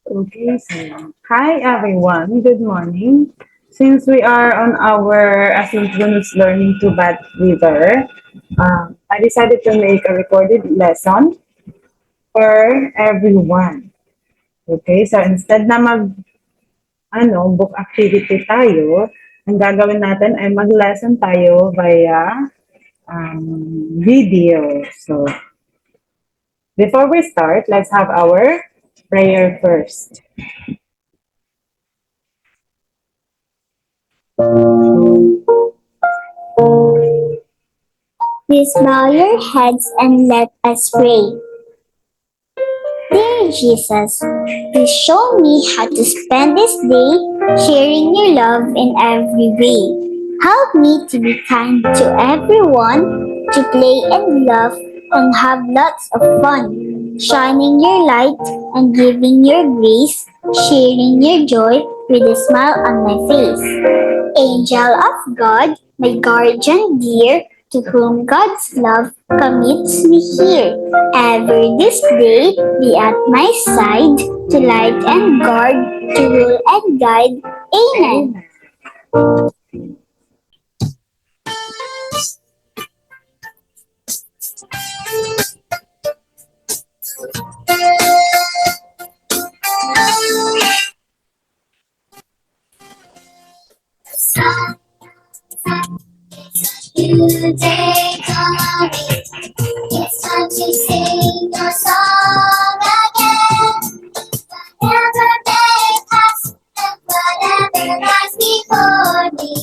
Okay, so hi everyone, good morning. Since we are on our asynchronous learning to Bad River, I decided to make a recorded lesson for everyone. Okay, so instead na book activity tayo, ang gagawin natin ay mag-lesson tayo via video. So, before we start, let's have our prayer first. Please bow your heads and let us pray. Dear Jesus, please show me how to spend this day sharing your love in every way. Help me to be kind to everyone, to play and laugh and have lots of fun, shining your light and giving your grace, sharing your joy with a smile on my face. Angel of God, my guardian dear, to whom God's love commits me here. Ever this day be at my side, to light and guard, to rule and guide. Amen. New day coming, it's time to sing your song again. Whatever may pass and whatever lies before me.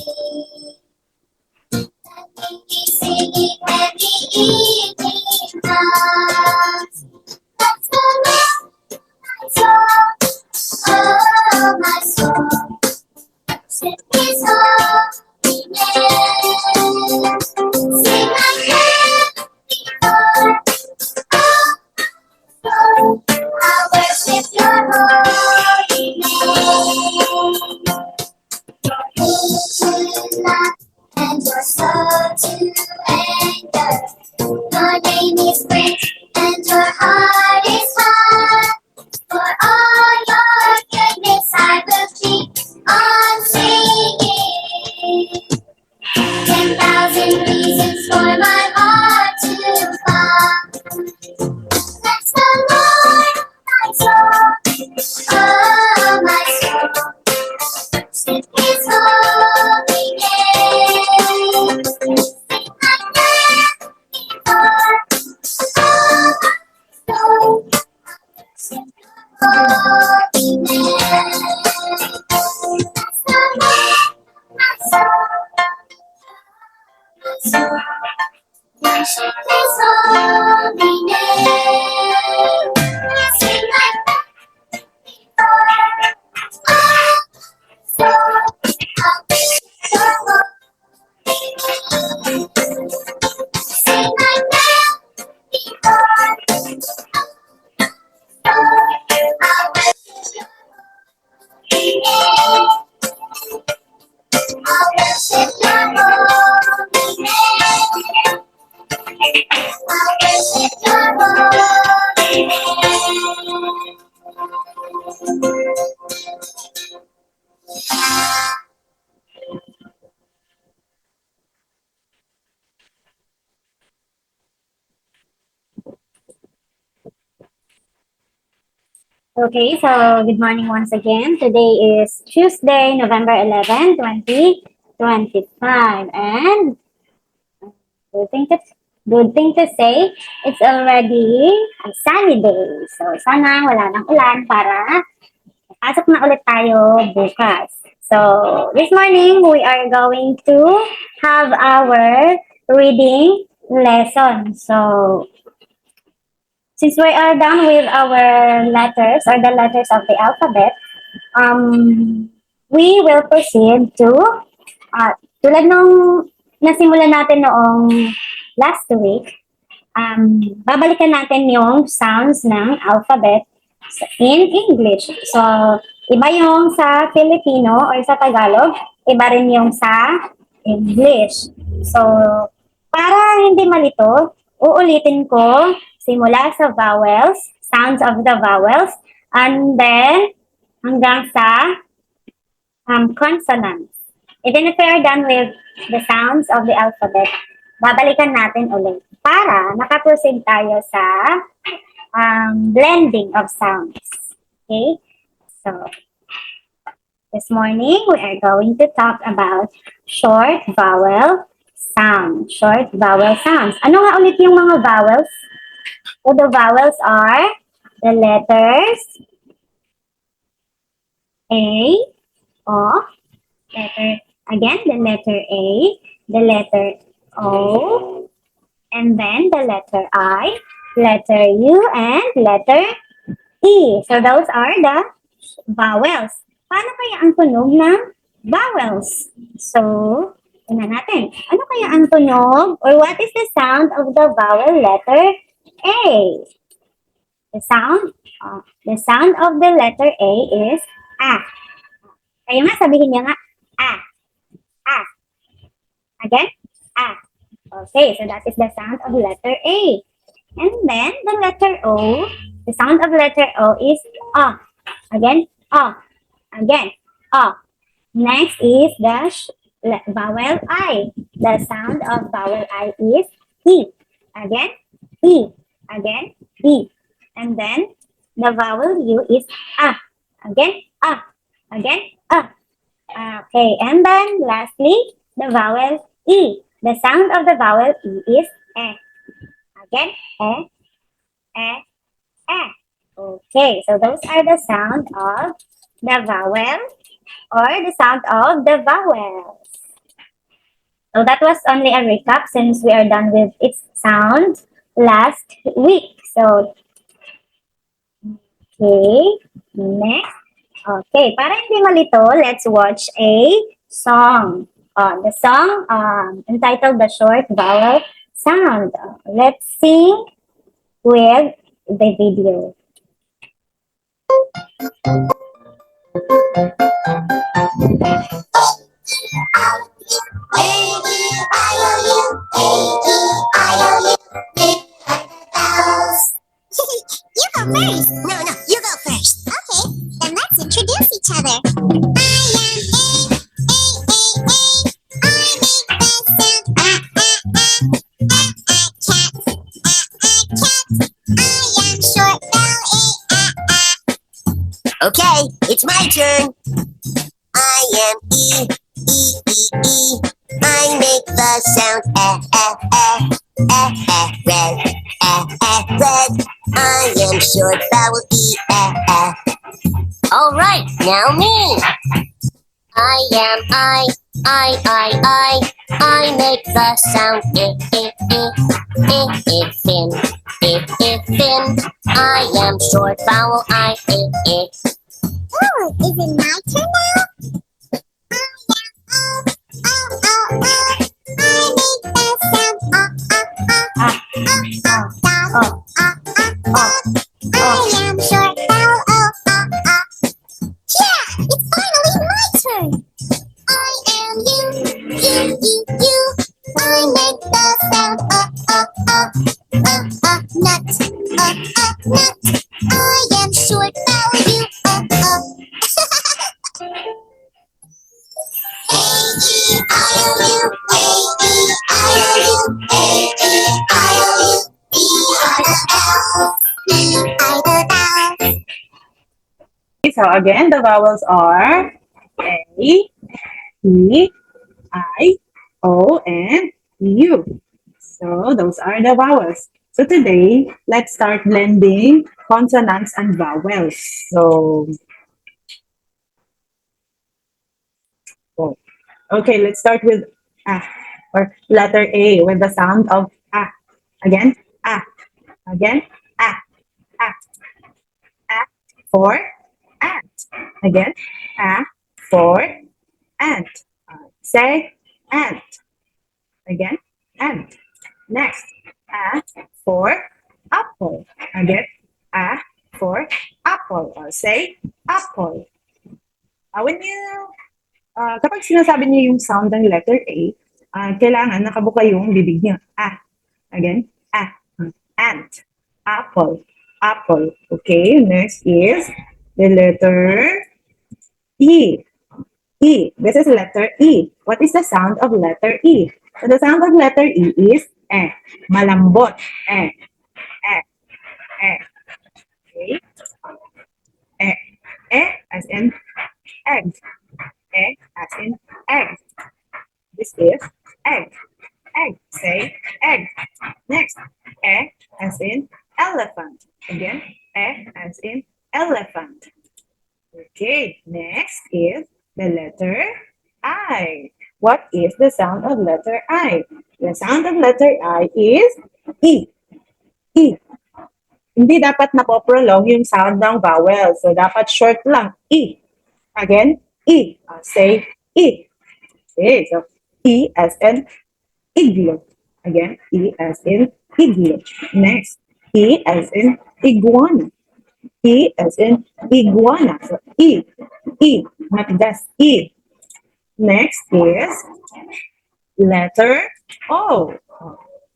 Let me be singing when the evening comes. That's the Lord, my soul, oh my soul. Sing His holy name. Sing like never before. Oh, I worship your holy name. To love and your soul to anger. Your name is great and your heart is high. For all your goodness I will keep on singing. 10,000 reasons for my heart to fall. Bless the Lord, my soul, oh my soul. Sing His holy name. Sing like never before. Oh my soul, sing holy name. Bless the Lord, my soul. Worship His holy name. Sing like before. Oh, so I'll be your holy name. Sing like never before. So I'll worship your holy name. I'll worship your holy name. I'll worship your holy name. Okay, so good morning once again. Today is Tuesday, November 11, 2025. And good thing to, good thing to say, it's already a sunny day. So sana wala nang ulan para pasok na ulit tayo bukas. So this morning, we are going to have our reading lesson. So since we are done with our letters or the letters of the alphabet, we will proceed to, tulad nung nasimulan natin noong last week, babalikan natin yung sounds ng alphabet in English. So, iba yung sa Filipino or sa Tagalog, iba rin yung sa English. So, para hindi malito, uulitin ko simula sa vowels, sounds of the vowels, and then hanggang sa consonants. Even if we are done with the sounds of the alphabet, babalikan natin ulit para makaproceed tayo sa blending of sounds. Okay? So, this morning, we are going to talk about short vowel sound. Short vowel sounds. Ano nga ulit yung mga vowels? So, the vowels are the letters A, O, the letter A, the letter O, and then the letter I, letter U, and letter E. So those are the vowels. Paano kaya ang tunog ng vowels? So, tingnan natin. Ano kaya ang tunog or what is the sound of the vowel letter A? The sound of the letter A is A. Kayo nga, sabihin niya nga, A. A. Again, A. Okay, so that is the sound of letter A. And then the letter O, the sound of letter O is A. Again, A. Again, A. Next is the vowel I. The sound of vowel I is E. Again, E. Again, E. And then the vowel U is A. Again, A. Again, A. Okay, and then lastly, the vowel E. The sound of the vowel E is E. Again, E, E, E. Okay, so those are the sound of the vowel or the sound of the vowels. So that was only a recap since we are done with its sound last week. So, okay, next. Okay, para hindi malito, let's watch a song. The song entitled The Short Vowel Sound. Let's sing with the video. You go first. No, you go first. Okay, then let's introduce each other. Okay, it's my turn. I am E, E, E, E. I make the sound red, red. I am short vowel E, All right, now me. I am I. I make the sound thin, thin. I am short vowel I. Oh, is it my turn now? I am short vowel O. Yeah, it's finally my turn. I am you. I make the sound nut, nut. I am short vowel U. So again, the vowels are A, E, I, O, and U. So those are the vowels. So today, let's start blending consonants and vowels. So, okay, let's start with A, or letter A with the sound of A. Again, A. Again, A. A. A for ant. Again, A for ant. Say ant. Again, ant. Next, A for apple. Again, A for apple. Or say apple. When you, kapag sinasabi niyo yung sound ng letter A, kailangan nakabuka yung bibig niyo. A. Again, A. Ant. Apple. Apple. Okay, next is the letter E. E. This is letter E. What is the sound of letter E? So the sound of letter E is eh. Malambot. Eh. Eh. Eh. Okay. Eh. Eh as in egg. Eh as in egg. This is egg. Egg. Say egg. Next. Eh as in elephant. Again. Eh as in elephant. Okay. Next is the letter I. What is the sound of letter I? The sound of letter I is E. E. Hindi dapat napoprolong yung sound ng vowel. So, dapat short lang. E. Again, E. Say E. Okay, so E as in igloo. Again, E as in igloo. Next, E as in iguana. E as in iguana. So, E. E. Matigas. E. Next is letter O.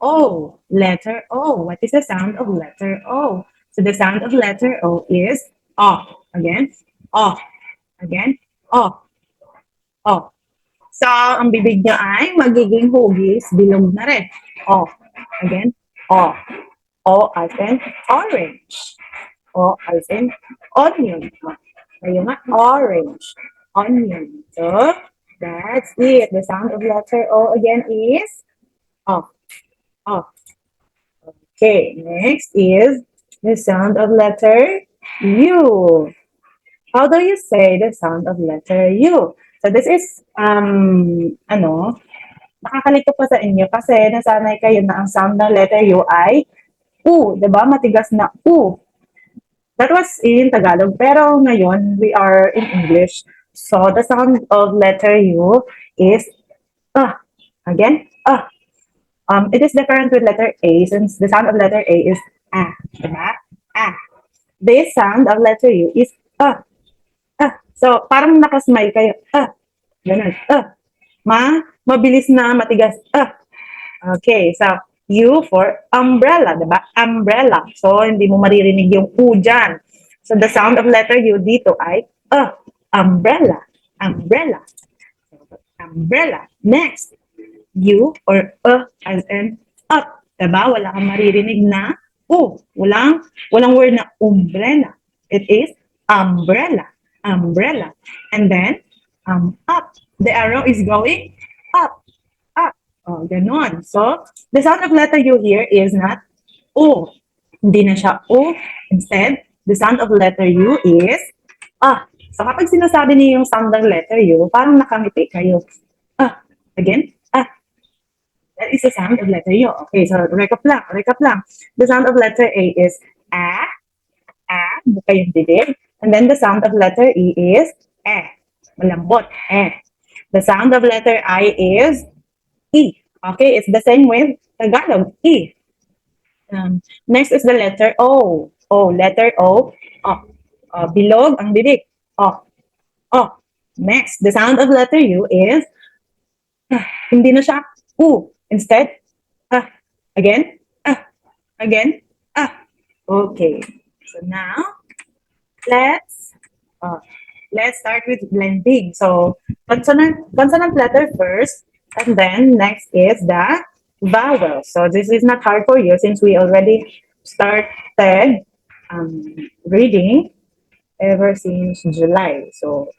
O. Letter O. What is the sound of letter O? So the sound of letter O is O. Again, O. Again, O. O. So, ang bibig niyo ay magiging hugis, bilog na rin. O. Again, O. O as in orange. O as in onion. Ayun nga, orange. Onion. So, that's it. The sound of letter O again is O. O. Okay, next is the sound of letter U. How do you say the sound of letter U? So this is, nakakalito pa sa inyo kasi nasanay kayo na ang sound ng letter U ay U, diba? Matigas na U. That was in Tagalog, pero ngayon we are in English. So the sound of letter U is again, it is different with letter A since the sound of letter A is diba? This sound of letter U is So parang nakasmile kayo. Ganun. Mabilis na matigas. Okay, so U for umbrella, diba? Umbrella. So hindi mo maririnig yung U dyan. So the sound of letter U dito ay umbrella. Umbrella. Umbrella. Next, U or as in up. Diba? Wala kang maririnig na U. Walang word na umbrella. It is umbrella. Umbrella. And then, up. The arrow is going up. Up. Oh, ganon. So, the sound of letter U here is not O. Hindi na siya O. Instead, the sound of letter U is So, kapag sinasabi niyo yung sound ng letter U, parang nakangiti kayo. Again, That is the sound of letter U. Okay, so recap lang. The sound of letter A is buka yung bibig. And then the sound of letter E is malambot, The sound of letter I is E. Okay, it's the same with Tagalog, E. Next is the letter O. Letter O. Bilog ang bibig. O. Next, the sound of letter U is hindi na siya U. Instead, again. Okay. So now, let's start with blending. So, consonant letter first, and then next is the vowel. So, this is not hard for you since we already started reading ever since July. So,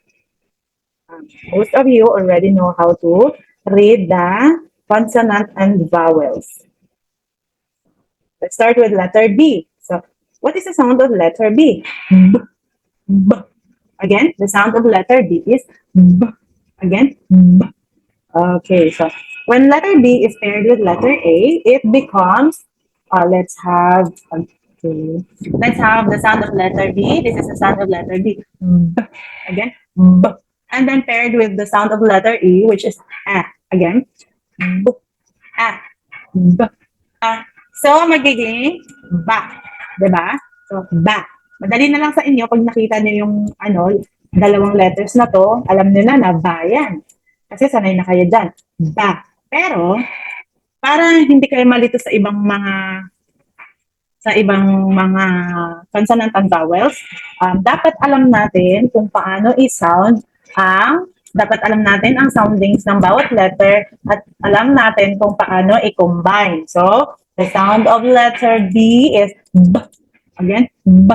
most of you already know how to read the consonant and vowels. Let's start with letter B. So, what is the sound of letter B? B. Again, the sound of letter B is B. Again, B. Okay, so when letter B is paired with letter A, it becomes, let's have the sound of letter B. This is the sound of letter B. B. Again, B. And then paired with the sound of letter E, which is again, B. B. So, magiging ba. Diba? So, ba. Madali na lang sa inyo pag nakita niyo yung dalawang letters na to, alam niyo na ba yan. Kasi sanay na kayo dyan. Ba. Pero, para hindi kayo malito sa ibang mga consonant and vowels, dapat alam natin kung paano i-sound dapat alam natin ang soundings ng bawat letter at alam natin kung paano i-combine. So, the sound of letter B is B. Again, B.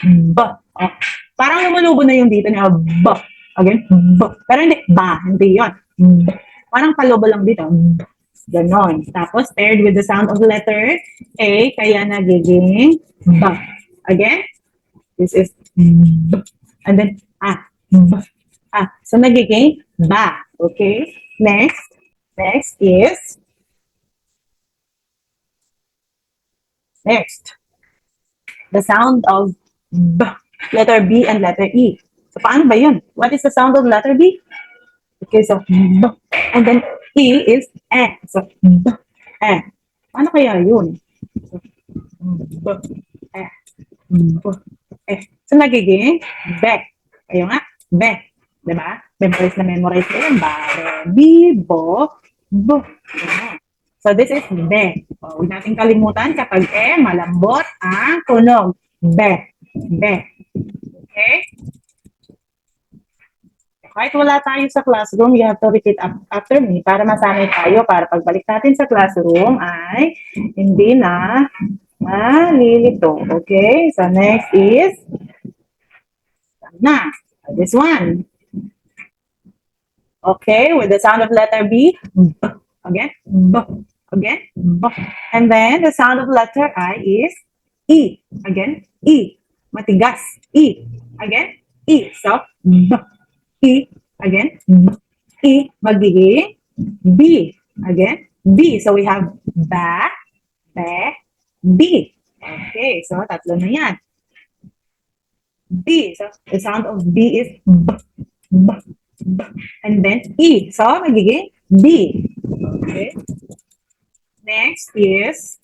B. Oh, parang lumulubo na yung dito niya. B. Again, B. Pero hindi, ba. Hindi yun. B. Parang palubo lang dito. B. Ganon. Tapos, paired with the sound of letter A, kaya nagiging B. Again, this is B. And then, B. So nagiging ba. Okay? Next is the sound of B. Letter B and letter E. So paano ba yun? What is the sound of letter B? Okay, so B. And then E is E. So B. E. Paano kaya yun? So, B. E. B. E. So nagiging be. Kayo nga, be. Diba? Memorize ko yun. Bo. So, this is be. Huwag natin kalimutan kapag malambot ang tunog. Be. Okay? Kahit wala tayo sa classroom, you have to repeat after me para masanay tayo. Para pagbalik natin sa classroom ay hindi na malilito. Okay? So, next is this one. Okay, with the sound of letter B, again, B, again, B. And then the sound of letter I is E, again, E. Matigas, E, again, E. So, B, E, again, B, E. Magiging B, again, B. So we have ba, be, B. Okay, so tatlo na yan. B, so the sound of B is B, B. And then E. So, magiging B. Okay. Next is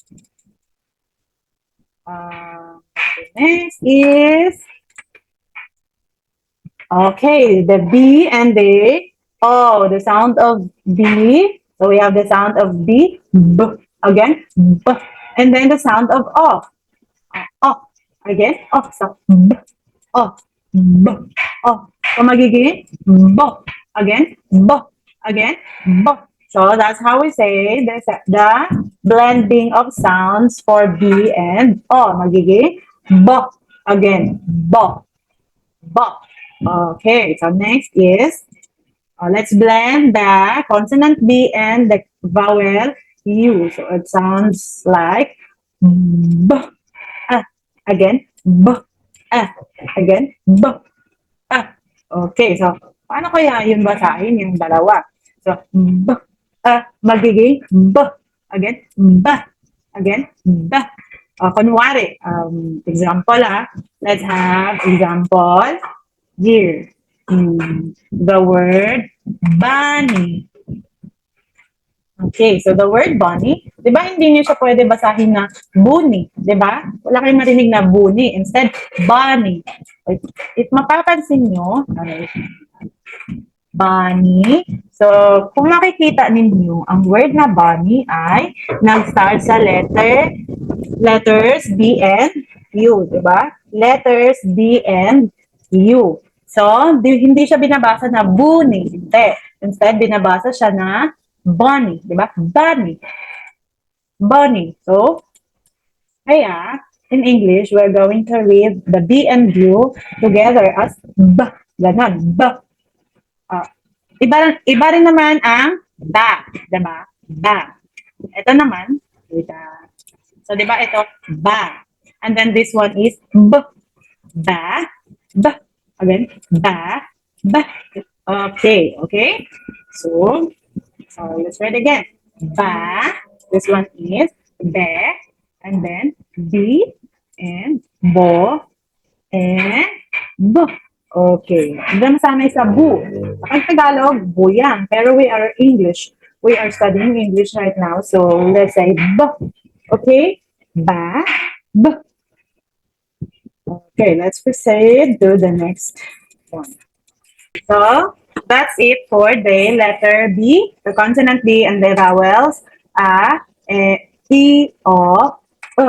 okay, the B and the O. The sound of B. So, we have the sound of B. B. Again, B. And then the sound of O. O. Again, O. So, B. O. B. O. So, magiging bo. Again, bo. Again, bo. So, that's how we say the blending of sounds for B and O. Magiging bo. Again, bo. Bo. Okay, so next is, let's blend the consonant B and the vowel U. So, it sounds like b. Again, b. Again, b. Okay, so paano kaya yun basahin yung dalawa? So, B, magiging B. Again, B. Again, B. Kunwari, example let's have example here. The word bunny. Okay, so the word bunny, di ba hindi niyo siya pwede basahin na bunny, di ba? Wala kayong marinig na bunny. Instead, bunny. If mapapansin nyo, bunny, so kung makikita ninyo, ang word na bunny ay nag-start sa letters B and U, di ba? Letters B and U. So, hindi siya binabasa na bunny. Instead, binabasa siya na bunny, di ba? Bunny. Bunny. So, kaya, in English, we're going to read the B and U together as B. Ganon, B. Iba rin naman ang ba, di ba? Ba. Ito naman, so di ba ito, ba. And then this one is B. Ba. B. Again, ba. Ba. Okay. So let's read again. Ba. This one is be. And then B. And bo. And b. Okay. Hanggang masanay sa bu. Kapag Tagalog, bu yan. Pero we are English. We are studying English right now. So let's say b. Okay? Ba. B. Okay, let's proceed to the next one. So, that's it for the letter B, the consonant B, and the vowels A, E, O, O.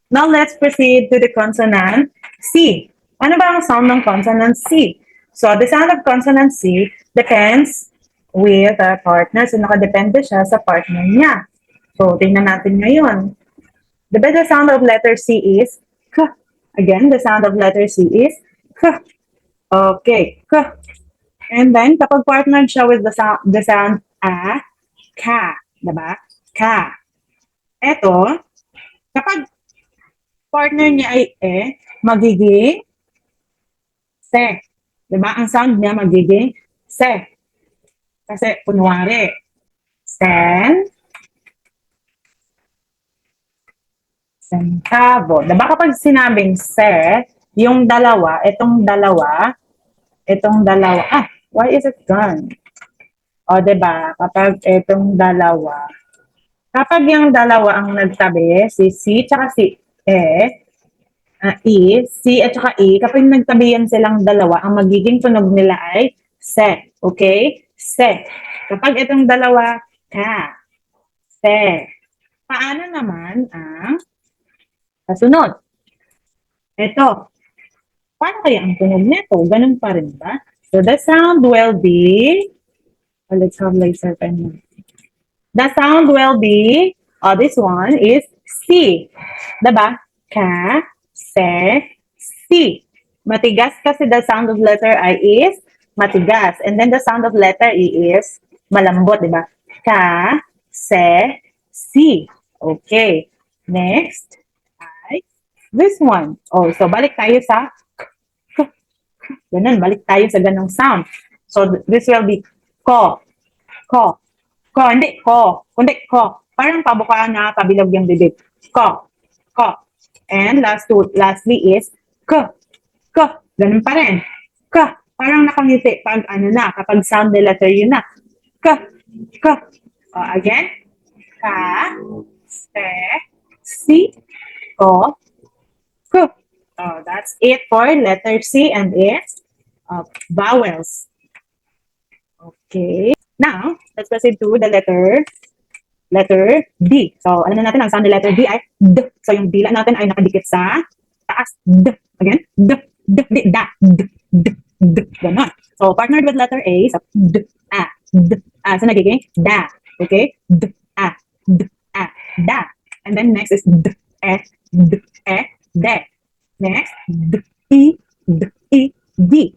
Now, let's proceed to the consonant C. Ano ba ang sound ng consonant C? So, the sound of consonant C depends with our partner. So, nakadepende siya sa partner niya. So, tingnan natin ngayon. The sound of letter C is K. Again, the sound of letter C is K. Okay, K. And then, kapag partnered siya with the sound A, Ka. Diba? Ka. Eto, kapag partner niya ay magiging se. Diba? Ang sound niya magiging se. Kasi, kunwari, sen, centavo. Diba kapag sinabing se, yung dalawa, why is it gone? O, diba? Kapag yung dalawa ang nagtabi, si C tsaka si C at saka E, kapag nagtabihan silang dalawa, ang magiging tunog nila ay se. Okay? Se. Kapag itong dalawa, ka. Se. Paano naman ang kasunod? Ito. Paano kaya ang tunog nito? Ganun pa rin ba? So, the sound will be, let's have laser pen. The sound will be, this one is C. Diba? Ka, se, si. Matigas kasi the sound of letter I is matigas. And then the sound of letter E is malambot, diba? Ka, se, si. Okay. Next ay this one. Oh, so balik tayo sa ganun, balik tayo sa ganung sound. So this will be ko. Ko. Ko, hindi ko. Kundi ko. Parang pabuka na pabilog yung bibig. Ko. Ko. And lastly is k. K. Ganun pa rin. K. Parang nakangiti pag kapag sound the letter yun na. K. K. Again. Ka. Se. Si. Ko. K. That's it for letter C and its vowels. Okay. Now, let's proceed to the letter D. So, alam na natin ang sound ng letter D ay D. So, yung dila natin ay nakadikit sa taas. D. Again, D. D. D. Da. D. D. D. Ganon. So, partnered with letter A, so D. A. D. A. So, nagiging da. Okay? D. A. D. A. Da. And then next is D. E. D. E. De. Next, D. E. D. E. D.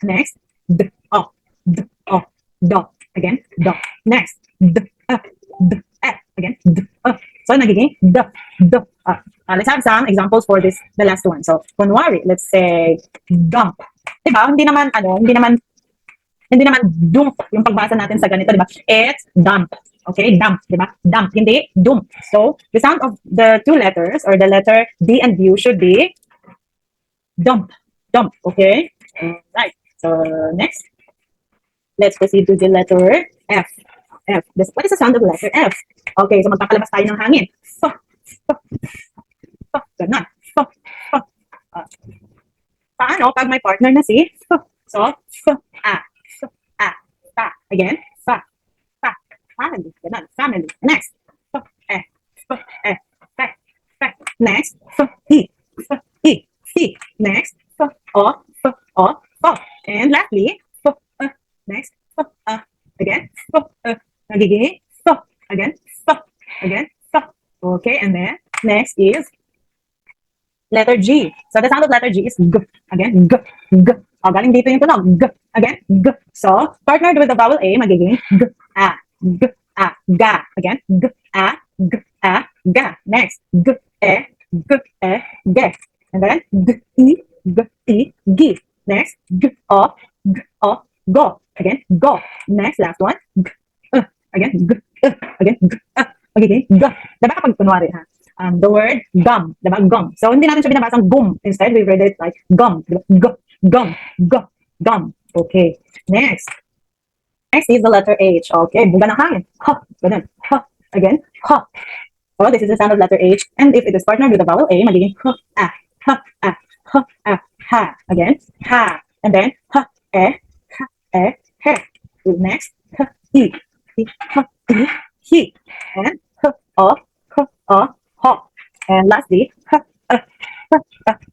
Next, D. O. D. O. Do. Again, do. Next, D. D. E. Again, D. So, nagiging D. D. Let's have some examples for this, the last one. So, kunwari, let's say, dump. Diba? Hindi naman dump yung pagbasa natin sa ganito, diba? It's dump. Okay, dump, diba? Dump, hindi dump. So, the sound of the two letters or the letter D and U should be dump. Dump, okay? Right. So, next, let's proceed to the letter F. F. What is the sound of the letter F? Okay, so magpapalabas tayo ng hangin. Ganon. Paano pag may partner na si So, ta. Again, ta. Family. Ganon. Family. Next. Next. E. Next. O. And lastly, next. Again. Nagiging. Again. Okay, and then next is letter G. So the sound of letter G is G. Again, G. Galing dito yung tunog. G. Again, G. So, partnered with the vowel A, magiging G. A. G. A. Ga. Again, G. A. G. A. Ga. Next, G. E. G. E. Ge. And then, G. E. G. E. Gi. Next, G. O. G. O. Go. Again, go. Next, last one, G. Again, G. Again, G. Magiging G. Diba kapag kunwari, the word gum, diba? Gum. So, hindi natin siya binabasang gum. Instead, we read it like gum. Diba? Gum. Okay. Next is the letter H. Okay. Buga ng hangin. Ha. Ganun. Ha. Again. Ha. So, this is the sound of letter H. And if it is partnered with the vowel A, magiging ha. A. Ha. A. Ha. A. Ha. Again. Ha. And then, ha. E. Ha. E. He. Next. Ha. E. Ha. E. He. And ha. O. Ha. Ho. And lastly,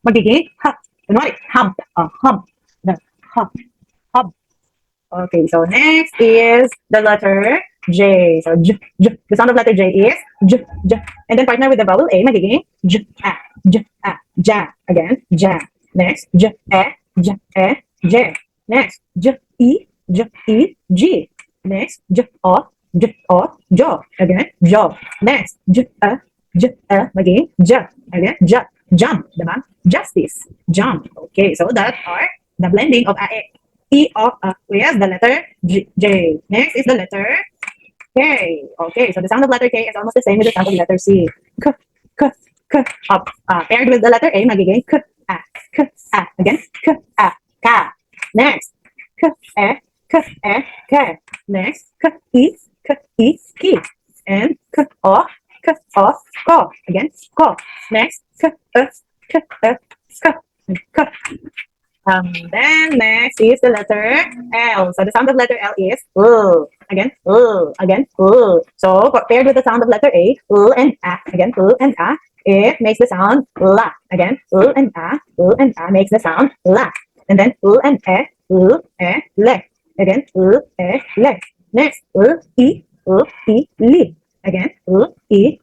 magiging hump. Hump. Hump. Hub. Okay, so next is the letter J. So the sound of letter J is J. And then partner with the vowel A, magiging ja. Again, ja. Next, J. Next, G. Next, jo. Again, jo. Next, magiging ja. Again, jump, diba? Justice, jump. Okay, so that are the blending of of with the letter J. Next is the letter K. Okay, so the sound of letter K is almost the same with the sound of letter C. K, k, k. Up. Paired with the letter A, magiging k, Again, ka. Next, k. Next, ki. And ko. Again, ko. Next, k. Then next is the letter L. So the sound of letter L is Again, Again, So paired with the sound of letter A, and A. Again, and A. It makes the sound la. Again, and A makes the sound la. And then and le. Again, le. Next, li. Again, li.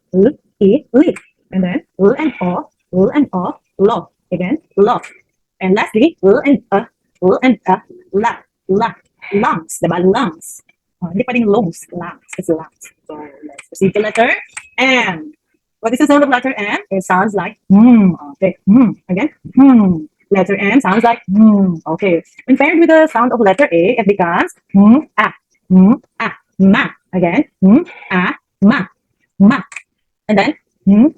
And then and o, lo. Again, lo. And lastly, la. Lungs, diba? Lungs. Hindi pa rin lungs, lungs. It's lungs. So let's proceed to letter M. What is the sound of letter M? It sounds like Okay. Again, Letter M sounds like Okay. When paired with the sound of letter A, it becomes ma. Again, ma. And then me.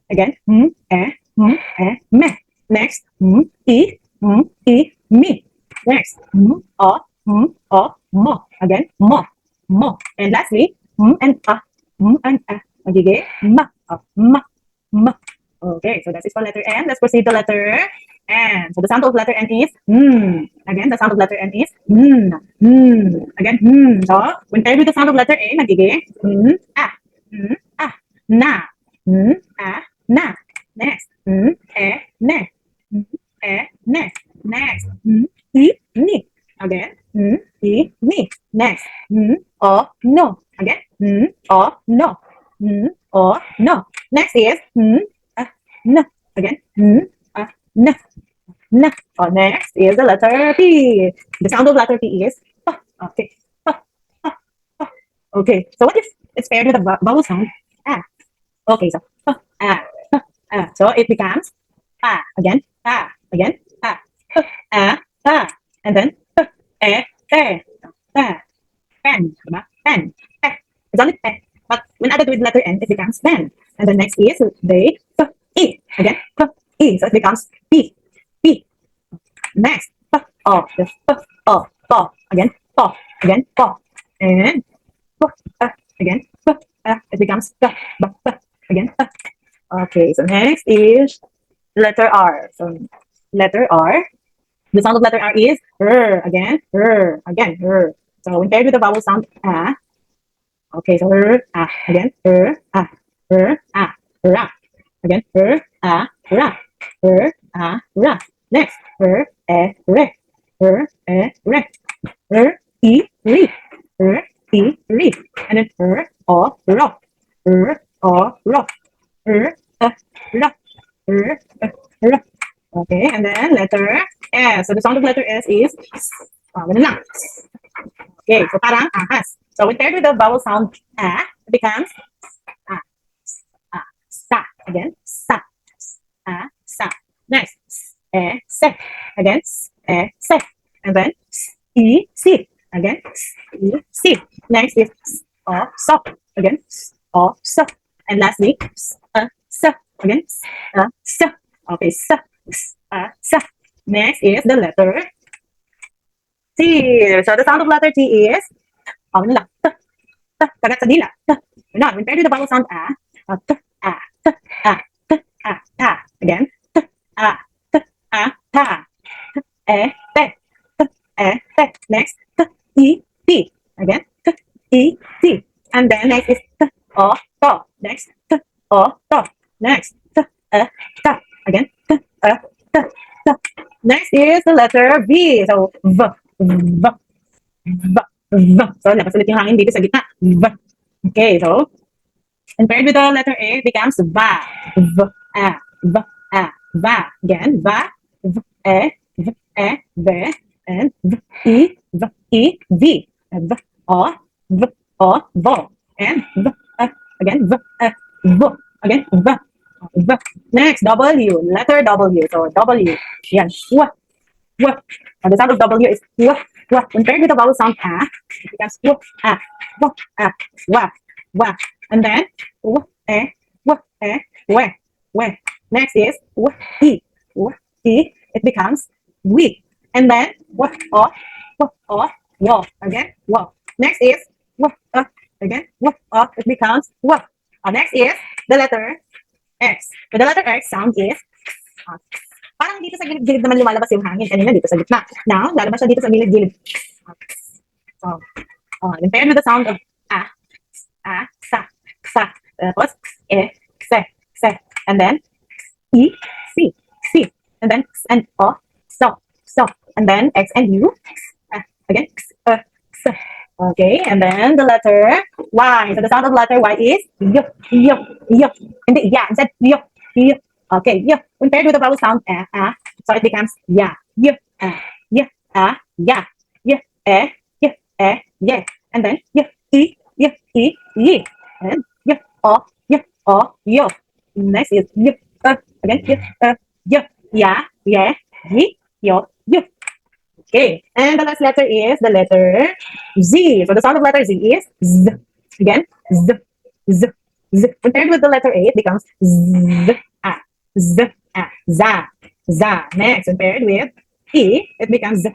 Again, me. Next, me. Next, mo. Again, mo. And lastly, and magiging ma. Okay, so that's it for letter N. Let's proceed to letter N. So the sound of letter N is Again, the sound of letter N is Again, So when paired with the sound of letter A, magiging na. Na. Next, ne. Next, ni. Again, ni. Next, no. Again, no. No. Next is n. Again, n. Oh, next is the letter P. The sound of letter P is okay. Okay, so what if it's paired with a vowel sound? Okay, so so it becomes again, again, and then pen, pen. It's only pen, but when added with letter N, it becomes pen. And the next is they e again, e, so it becomes p. Next, again, again, and again, it becomes again. Okay, so next is letter R. So letter R, the sound of letter R is again, again. So when paired with the vowel sound okay, so again, ra. Again, ra. Next, re. Ri. And then ro. Okay, and then letter S. So the sound of letter S is ganun lang. Okay, so parang ahas. So when paired with the vowel sound it becomes sa. Again, sa. Sa. Next, se. Again, se. And then si. Again, si. Next is so. Again, so. And lastly, so. Again, so. Okay, so. Next is the letter T. So the sound of letter T is ano lang, kagat sa dila. Now, when paired with the vowel sound ta. Again, ta. Te. Next, ti. Again, ti. And then next is to. Next, to. Next, ta. Again, ta. Next is the letter V. So, V, V, V, V. So, labas ulit yung hangin dito sa gitna. V. Okay, so, and paired with the letter A, it becomes VA. V, A, V, A, VA. Again, VA, V, E, V, and V, E, V. V, O, V, O, VO. And V, again, V, V. Again, V, V. Next, W, letter W. So, W. Yan. W, W. And the sound of W is W, W. When paired with the vowel sound A, it becomes W, A, W, A, W, W. And then, W, E, W, E, W, W. Next is W, E, W, E. It becomes we. And then, W, O, W, O, W. Again, W. Next is W, again, W, O. It becomes W. Next is the letter X. So the letter X sound is parang dito sa gilid-gilid naman lumalabas yung hangin. Kanina dito sa gitna. Now, lalabas siya dito sa gilid-gilid. So, and paired with the sound of sa. Tapos, se. And then, si. And then, and o, so. And then, X and U. Again, s. Okay, and then the letter Y. So the sound of letter Y is y. Hindi, yeah, instead, y. Okay, y. When paired with the vowel sound so it becomes ya. Y, ya, ya. Y, yeah. And then y. And y, yo. Next is y, again, y, ya, y, yo. Okay, and the last letter is the letter Z. So the sound of letter Z is Z. Again, Z. When paired with the letter A, it becomes Z. Za. Next, when paired with E, it becomes Z.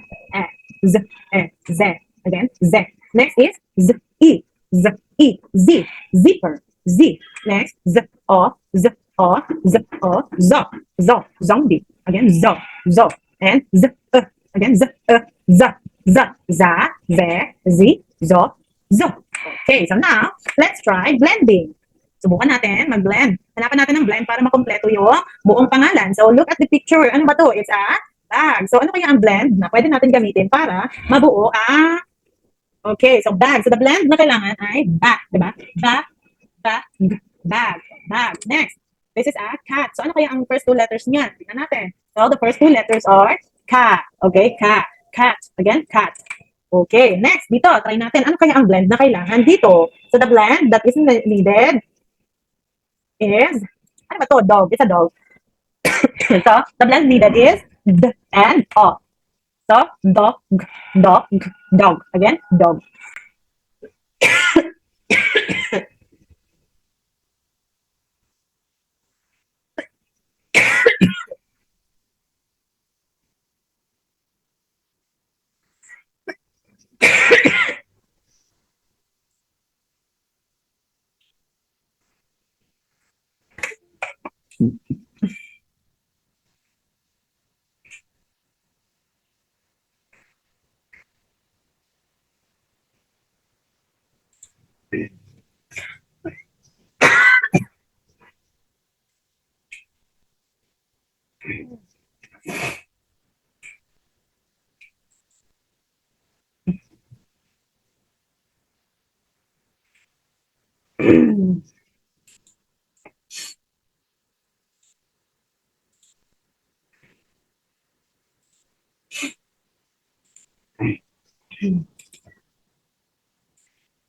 Again, Z. Next is Z. Zipper. Z. Next, Z. Zombie. Again, Zo. And Z. Again, Z. Za. Ze. Zo. Okay, so now, let's try blending. Subukan natin mag-blend. Hanapan natin ng blend para makompleto yung buong pangalan. So, look at the picture. Ano ba to? It's a bag. So, ano kaya ang blend na pwede natin gamitin para mabuo okay, so bag. So, the blend na kailangan ay bag. Diba? Bag. Next, this is a cat. So, ano kaya ang first two letters niya? Tingnan natin. So, the first two letters are cat. Okay, cat. Again, cat. Okay, next, dito, try natin. Ano kaya ang blend na kailangan dito? So, the blend that is needed is, ano ba to? Dog. It's a dog. So, the blend needed is D and O. So, dog. Again, dog.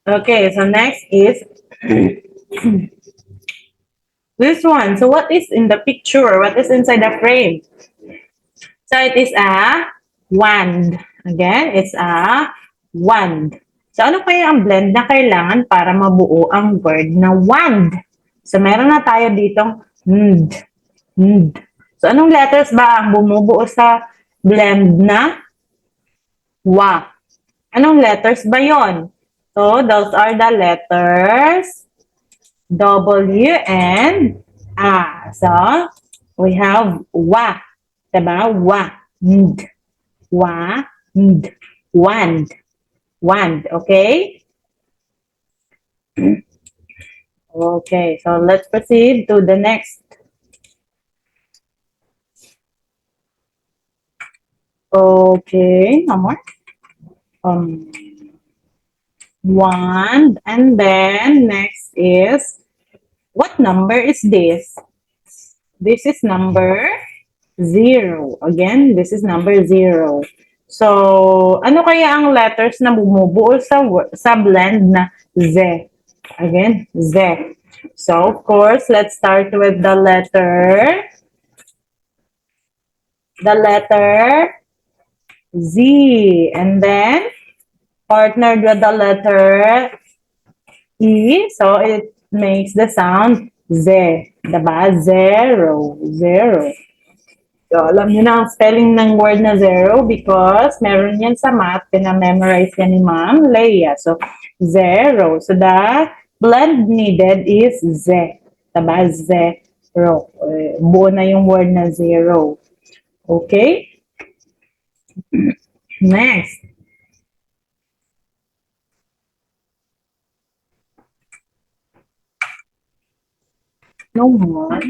Okay, so next is this one. So what is in the picture? What is inside the frame? So it is a wand. Again, it's a wand. So ano kaya ang blend na kailangan para mabuo ang word na wand? So meron na tayo ditong nd. So anong letters ba ang bumubuo sa blend na wa? Anong letters ba yon? So those are the letters W and A. So we have wa. Diba? Wand. Wand. Okay? Okay, so let's proceed to the next. Okay, no more. Um, 1, and then next is, what number is this? This is number 0. Again, this is number 0. So, ano kaya ang letters na bumubuo sa blend na Z? Again, Z. So, of course, let's start with the letter Z. And then, partnered with the letter E. So, it makes the sound Z. Diba? Zero. Zero. So, alam niyo na ang spelling ng word na zero because meron yan sa math, pinamemorize yan ni Ma'am Leia. So, zero. So, the blend needed is Z. Diba? Zero. Buo na yung word na zero. Okay? Next. No more.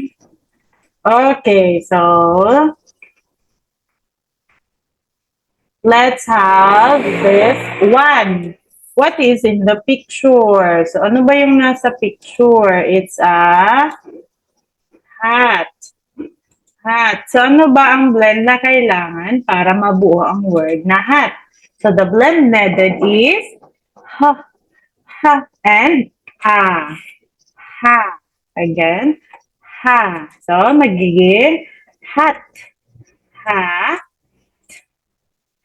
Okay, so let's have this one. What is in the picture? So, ano ba yung nasa picture? It's a hat. Hat. So, ano ba ang blend na kailangan para mabuo ang word na hat? So, the blend needed is ha, ha, and ha. Ha. Again, ha. So, magiging hat. Ha.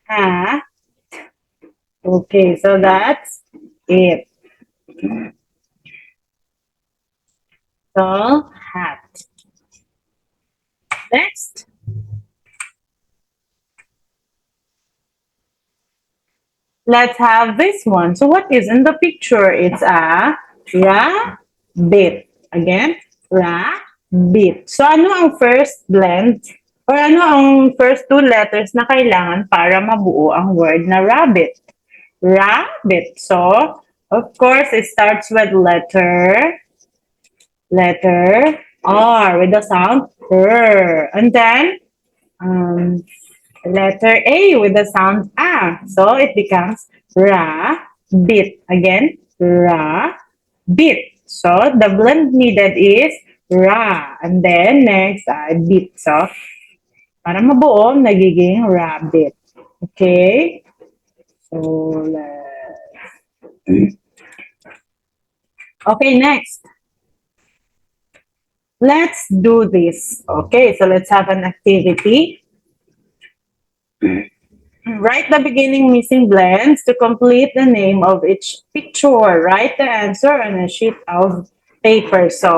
Ha. Okay, so that's it. So, hat. Next. Let's have this one. So, what is in the picture? It's a rabbit. Again, rabbit. So, ano ang first blend? Or ano ang first two letters na kailangan para mabuo ang word na rabbit? Rabbit. So, of course, it starts with letter R with the sound R. And then, letter A with the sound A. So, it becomes rabbit. Again, rabbit. So, the blend needed is ra. And then, next, bit. So, para mabuo, nagiging rabbit. Okay? So, okay, next. Let's do this. Okay, so let's have an activity. Write the beginning missing blends to complete the name of each picture. Write the answer on a sheet of paper. So,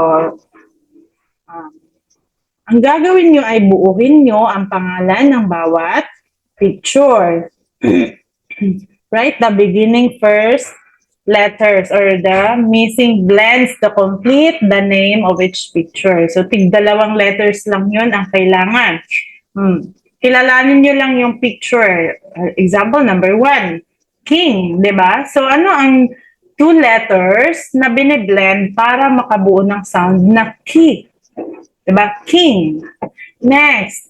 ang gagawin nyo ay buuhin nyo ang pangalan ng bawat picture. Write the beginning first letters or the missing blends to complete the name of each picture. So, tig-dalawang letters lang yun ang kailangan. Kilalanin nyo lang yung picture. Example number 1, king, di ba? So, ano ang two letters na biniblend para makabuo ng sound na ki? Di ba? King. Next.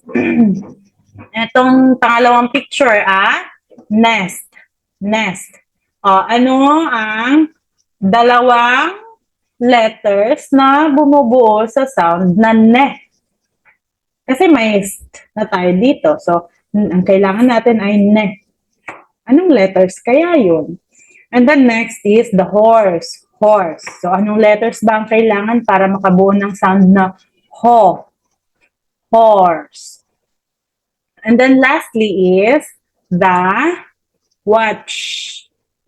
Itong pangalawang picture, nest. Nest. Ano ang dalawang letters na bumubuo sa sound na ne? Kasi may na tayo dito. So, ang kailangan natin ay ne. Anong letters kaya yun? And then next is the horse. Horse. So, anong letters ba ang kailangan para makabuo ng sound na ho? Horse. And then lastly is the watch.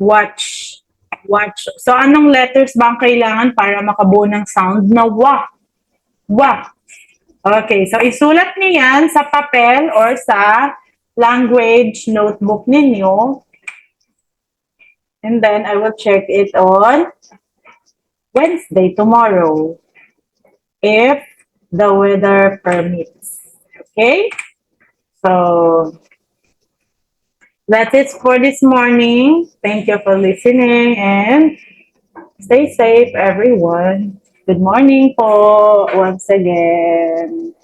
Watch. Watch. So, anong letters ba ang kailangan para makabuo ng sound na wa? Wa. Okay, so isulat niyo yan sa papel or sa language notebook ninyo. And then I will check it on Wednesday, tomorrow, if the weather permits. Okay? So, that's it for this morning. Thank you for listening and stay safe, everyone. Good morning po once again.